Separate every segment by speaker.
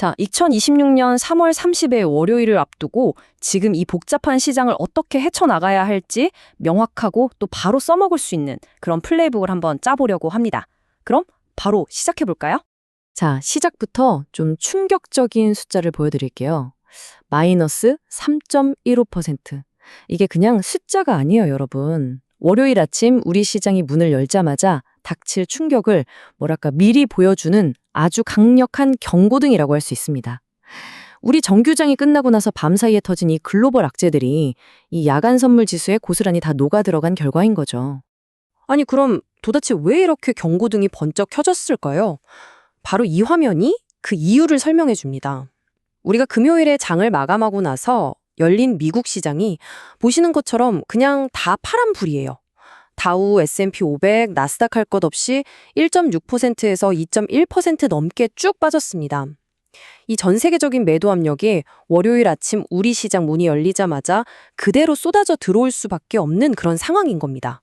Speaker 1: 자, 2026년 3월 30일 월요일을 앞두고 지금 이 복잡한 시장을 어떻게 헤쳐나가야 할지 명확하고 또 바로 써먹을 수 있는 그런 플레이북을 한번 짜보려고 합니다. 그럼 바로 시작해볼까요? 자, 시작부터 좀 충격적인 숫자를 보여드릴게요. 마이너스 3.15%. 이게 그냥 숫자가 아니에요, 여러분. 월요일 아침 우리 시장이 문을 열자마자 닥칠 충격을 미리 보여주는 아주 강력한 경고등이라고 할 수 있습니다. 우리 정규장이 끝나고 나서 밤사이에 터진 이 글로벌 악재들이 이 야간 선물 지수에 고스란히 다 녹아들어간 결과인 거죠.
Speaker 2: 아니 그럼 도대체 왜 이렇게 경고등이 번쩍 켜졌을까요? 바로 이 화면이 그 이유를 설명해 줍니다. 우리가 금요일에 장을 마감하고 나서 열린 미국 시장이 보시는 것처럼 그냥 다 파란불이에요. 다우, S&P 500, 나스닥 할 것 없이 1.6%에서 2.1% 넘게 쭉 빠졌습니다. 이 전 세계적인 매도 압력이 월요일 아침 우리 시장 문이 열리자마자 그대로 쏟아져 들어올 수밖에 없는 그런 상황인 겁니다.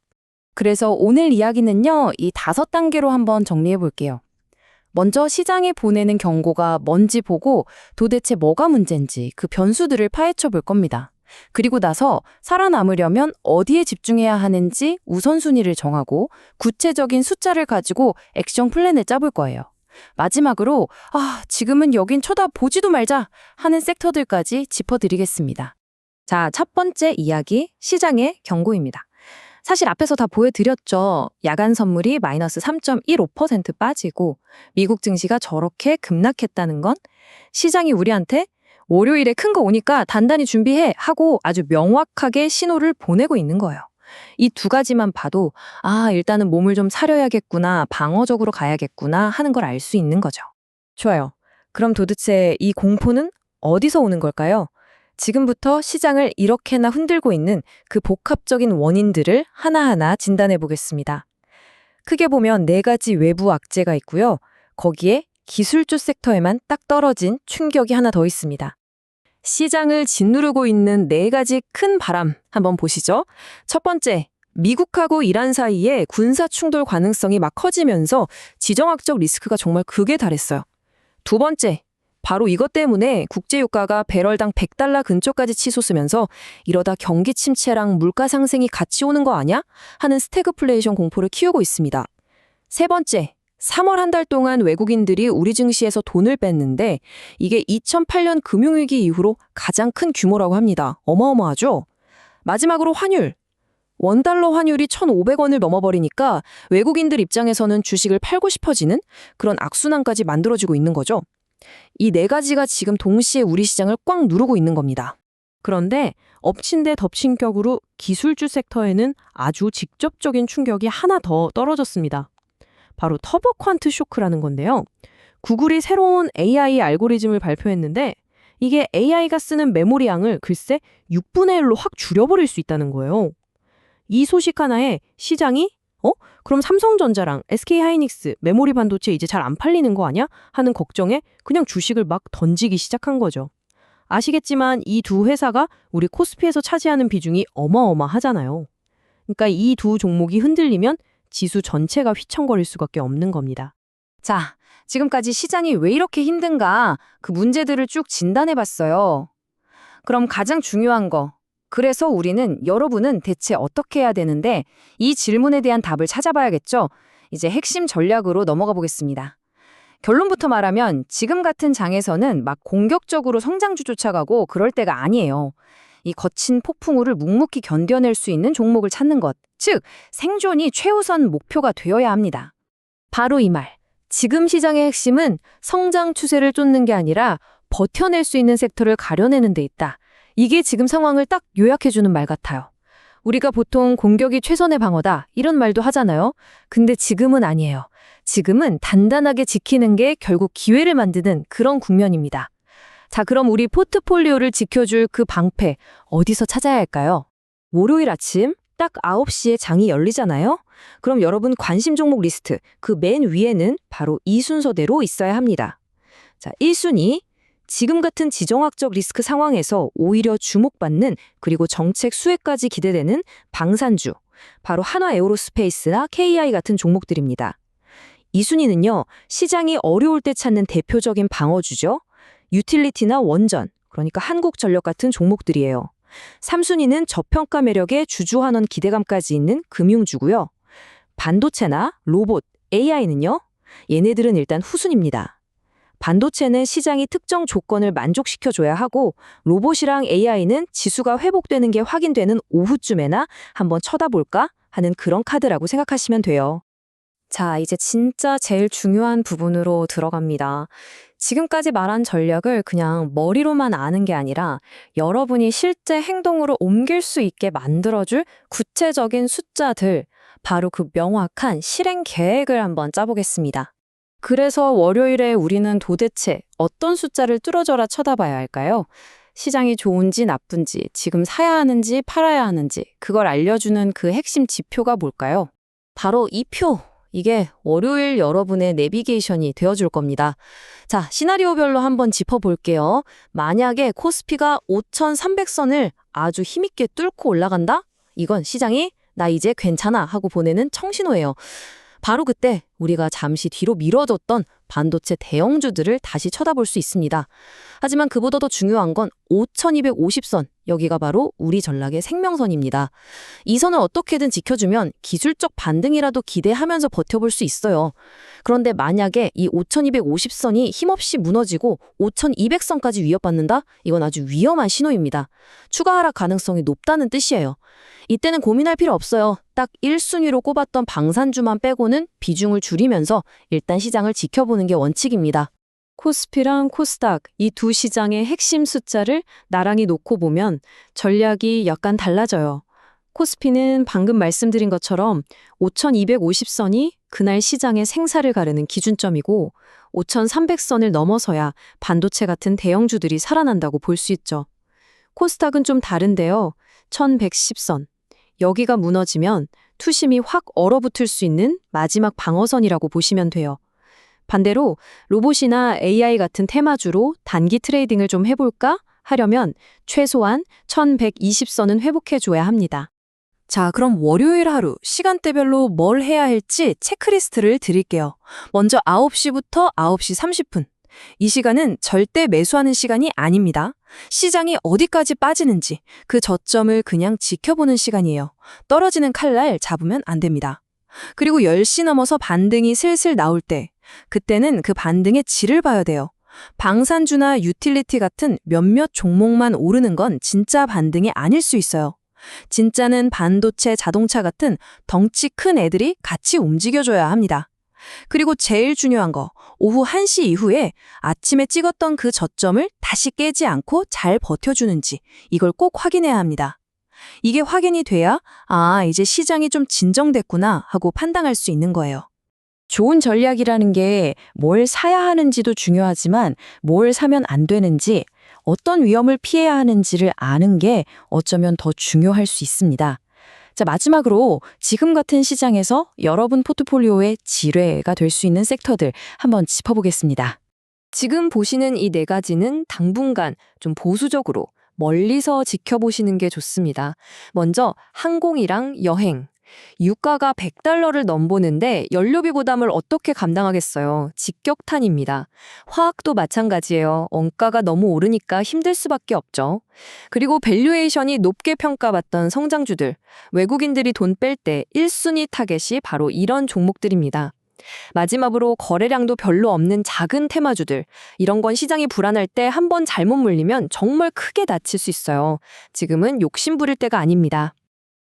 Speaker 1: 그래서 오늘 이야기는요, 이 5단계로 한번 정리해 볼게요. 먼저 시장에 보내는 경고가 뭔지 보고 도대체 뭐가 문제인지 그 변수들을 파헤쳐 볼 겁니다. 그리고 나서 살아남으려면 어디에 집중해야 하는지 우선순위를 정하고 구체적인 숫자를 가지고 액션 플랜을 짜볼 거예요. 마지막으로 지금은 여긴 쳐다보지도 말자 하는 섹터들까지 짚어드리겠습니다. 자, 첫 번째 이야기, 시장의 경고입니다. 사실 앞에서 다 보여드렸죠. 야간 선물이 마이너스 3.15% 빠지고 미국 증시가 저렇게 급락했다는 건 시장이 우리한테 월요일에 큰 거 오니까 단단히 준비해 하고 아주 명확하게 신호를 보내고 있는 거예요. 이 두 가지만 봐도 일단은 몸을 좀 사려야겠구나, 방어적으로 가야겠구나 하는 걸 알 수 있는 거죠. 좋아요. 그럼 도대체 이 공포는 어디서 오는 걸까요? 지금부터 시장을 이렇게나 흔들고 있는 그 복합적인 원인들을 하나하나 진단해 보겠습니다. 크게 보면 4가지 외부 악재가 있고요. 거기에 기술주 섹터에만 딱 떨어진 충격이 하나 더 있습니다. 시장을 짓누르고 있는 4가지 큰 바람 한번 보시죠. 첫 번째, 미국하고 이란 사이에 군사 충돌 가능성이 막 커지면서 지정학적 리스크가 정말 극에 달했어요. 두 번째, 바로 이것 때문에 국제유가가 배럴당 $100 근처까지 치솟으면서 이러다 경기 침체랑 물가 상승이 같이 오는 거 아냐? 하는 스태그플레이션 공포를 키우고 있습니다. 세 번째, 3월 한 달 동안 외국인들이 우리 증시에서 돈을 뺐는데 이게 2008년 금융위기 이후로 가장 큰 규모라고 합니다. 어마어마하죠? 마지막으로 환율. 원달러 환율이 1,500원을 넘어버리니까 외국인들 입장에서는 주식을 팔고 싶어지는 그런 악순환까지 만들어지고 있는 거죠. 이 4가지가 지금 동시에 우리 시장을 꽉 누르고 있는 겁니다.
Speaker 2: 그런데 엎친 데 덮친 격으로 기술주 섹터에는 아주 직접적인 충격이 하나 더 떨어졌습니다. 바로 터보 퀀트 쇼크라는 건데요. 구글이 새로운 AI 알고리즘을 발표했는데 이게 AI가 쓰는 메모리 양을 글쎄 6분의 1로 확 줄여버릴 수 있다는 거예요. 이 소식 하나에 시장이 그럼 삼성전자랑 SK하이닉스 메모리 반도체 이제 잘 안 팔리는 거 아니야? 하는 걱정에 그냥 주식을 막 던지기 시작한 거죠. 아시겠지만 이 두 회사가 우리 코스피에서 차지하는 비중이 어마어마하잖아요. 그러니까 이 두 종목이 흔들리면 지수 전체가 휘청거릴 수밖에 없는 겁니다.
Speaker 1: 자, 지금까지 시장이 왜 이렇게 힘든가 그 문제들을 쭉 진단해봤어요. 그럼 가장 중요한 거, 그래서 우리는 여러분은 대체 어떻게 해야 되는데 이 질문에 대한 답을 찾아봐야겠죠? 이제 핵심 전략으로 넘어가 보겠습니다. 결론부터 말하면 지금 같은 장에서는 막 공격적으로 성장주 쫓아가고 그럴 때가 아니에요. 이 거친 폭풍우를 묵묵히 견뎌낼 수 있는 종목을 찾는 것, 즉 생존이 최우선 목표가 되어야 합니다. 바로 이 말. 지금 시장의 핵심은 성장 추세를 쫓는 게 아니라 버텨낼 수 있는 섹터를 가려내는 데 있다. 이게 지금 상황을 딱 요약해주는 말 같아요. 우리가 보통 공격이 최선의 방어다 이런 말도 하잖아요. 근데 지금은 아니에요. 지금은 단단하게 지키는 게 결국 기회를 만드는 그런 국면입니다. 자, 그럼 우리 포트폴리오를 지켜줄 그 방패 어디서 찾아야 할까요? 월요일 아침 딱 9시에 장이 열리잖아요. 그럼 여러분 관심 종목 리스트 그 맨 위에는 바로 이 순서대로 있어야 합니다. 자, 1순위. 지금 같은 지정학적 리스크 상황에서 오히려 주목받는 그리고 정책 수혜까지 기대되는 방산주, 바로 한화 에어로스페이스나 KI 같은 종목들입니다. 이 순위는요, 시장이 어려울 때 찾는 대표적인 방어주죠.
Speaker 2: 유틸리티나 원전, 그러니까 한국전력 같은 종목들이에요. 3순위는 저평가 매력에 주주환원 기대감까지 있는 금융주고요. 반도체나 로봇, AI는요? 얘네들은 일단 후순입니다. 반도체는 시장이 특정 조건을 만족시켜줘야 하고 로봇이랑 AI는 지수가 회복되는 게 확인되는 오후쯤에나 한번 쳐다볼까 하는 그런 카드라고 생각하시면 돼요.
Speaker 1: 자, 이제 진짜 제일 중요한 부분으로 들어갑니다. 지금까지 말한 전략을 그냥 머리로만 아는 게 아니라 여러분이 실제 행동으로 옮길 수 있게 만들어줄 구체적인 숫자들, 바로 그 명확한 실행 계획을 한번 짜보겠습니다. 그래서 월요일에 우리는 도대체 어떤 숫자를 뚫어져라 쳐다봐야 할까요? 시장이 좋은지 나쁜지, 지금 사야 하는지 팔아야 하는지, 그걸 알려주는 그 핵심 지표가 뭘까요? 바로 이 표! 이게 월요일 여러분의 내비게이션이 되어줄 겁니다. 자, 시나리오별로 한번 짚어볼게요. 만약에 코스피가 5,300선을 아주 힘있게 뚫고 올라간다? 이건 시장이 나 이제 괜찮아 하고 보내는 청신호예요. 바로 그때 우리가 잠시 뒤로 미뤄뒀던 반도체 대형주들을 다시 쳐다볼 수 있습니다. 하지만 그보다 더 중요한 건 5,250선, 여기가 바로 우리 전략의 생명선입니다. 이 선을 어떻게든 지켜주면 기술적 반등이라도 기대하면서 버텨볼 수 있어요. 그런데 만약에 이 5,250선이 힘없이 무너지고 5,200선까지 위협받는다? 이건 아주 위험한 신호입니다. 추가 하락 가능성이 높다는 뜻이에요. 이때는 고민할 필요 없어요. 딱 1순위로 꼽았던 방산주만 빼고는 비중을 줄이면서 일단 시장을 지켜보는 게 원칙입니다. 코스피랑 코스닥 이 두 시장의 핵심 숫자를 나란히 놓고 보면 전략이 약간 달라져요. 코스피는 방금 말씀드린 것처럼 5,250선이 그날 시장의 생사를 가르는 기준점이고 5,300선을 넘어서야 반도체 같은 대형주들이 살아난다고 볼 수 있죠. 코스닥은 좀 다른데요. 1,110선. 여기가 무너지면 투심이 확 얼어붙을 수 있는 마지막 방어선이라고 보시면 돼요. 반대로 로봇이나 AI 같은 테마주로 단기 트레이딩을 좀 해볼까 하려면 최소한 1,120선은 회복해줘야 합니다. 자, 그럼 월요일 하루 시간대별로 뭘 해야 할지 체크리스트를 드릴게요. 먼저 9시부터 9시 30분. 이 시간은 절대 매수하는 시간이 아닙니다. 시장이 어디까지 빠지는지 그 저점을 그냥 지켜보는 시간이에요. 떨어지는 칼날 잡으면 안 됩니다. 그리고 10시 넘어서 반등이 슬슬 나올 때, 그때는 그 반등의 질을 봐야 돼요. 방산주나 유틸리티 같은 몇몇 종목만 오르는 건 진짜 반등이 아닐 수 있어요. 진짜는 반도체, 자동차 같은 덩치 큰 애들이 같이 움직여줘야 합니다. 그리고 제일 중요한 거, 오후 1시 이후에 아침에 찍었던 그 저점을 다시 깨지 않고 잘 버텨주는지 이걸 꼭 확인해야 합니다. 이게 확인이 돼야 이제 시장이 좀 진정됐구나 하고 판단할 수 있는 거예요. 좋은 전략이라는 게 뭘 사야 하는지도 중요하지만 뭘 사면 안 되는지, 어떤 위험을 피해야 하는지를 아는 게 어쩌면 더 중요할 수 있습니다. 자, 마지막으로 지금 같은 시장에서 여러분 포트폴리오의 지뢰가 될 수 있는 섹터들 한번 짚어보겠습니다. 지금 보시는 이 네 가지는 당분간 좀 보수적으로 멀리서 지켜보시는 게 좋습니다. 먼저 항공이랑 여행. 유가가 $100를 넘보는데 연료비 부담을 어떻게 감당하겠어요? 직격탄입니다. 화학도 마찬가지예요. 원가가 너무 오르니까 힘들 수밖에 없죠. 그리고 밸류에이션이 높게 평가받던 성장주들, 외국인들이 돈 뺄 때 1순위 타겟이 바로 이런 종목들입니다. 마지막으로 거래량도 별로 없는 작은 테마주들, 이런 건 시장이 불안할 때 한번 잘못 물리면 정말 크게 다칠 수 있어요. 지금은 욕심 부릴 때가 아닙니다.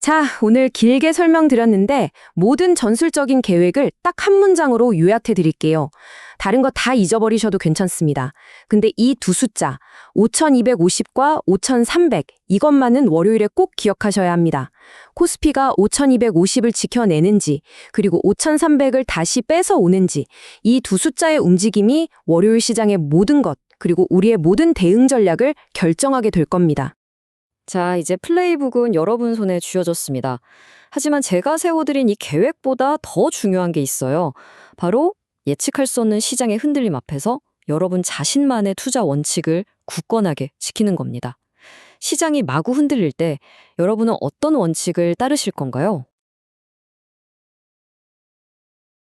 Speaker 1: 자, 오늘 길게 설명드렸는데 모든 전술적인 계획을 딱 한 문장으로 요약해 드릴게요. 다른 거 다 잊어버리셔도 괜찮습니다. 근데 이 두 숫자, 5,250과 5,300, 이것만은 월요일에 꼭 기억하셔야 합니다. 코스피가 5,250을 지켜내는지, 그리고 5,300을 다시 뺏어 오는지, 이 두 숫자의 움직임이 월요일 시장의 모든 것, 그리고 우리의 모든 대응 전략을 결정하게 될 겁니다. 자, 이제 플레이북은 여러분 손에 쥐어졌습니다. 하지만 제가 세워드린 이 계획보다 더 중요한 게 있어요. 바로 예측할 수 없는 시장의 흔들림 앞에서 여러분 자신만의 투자 원칙을 굳건하게 지키는 겁니다. 시장이 마구 흔들릴 때 여러분은 어떤 원칙을 따르실 건가요?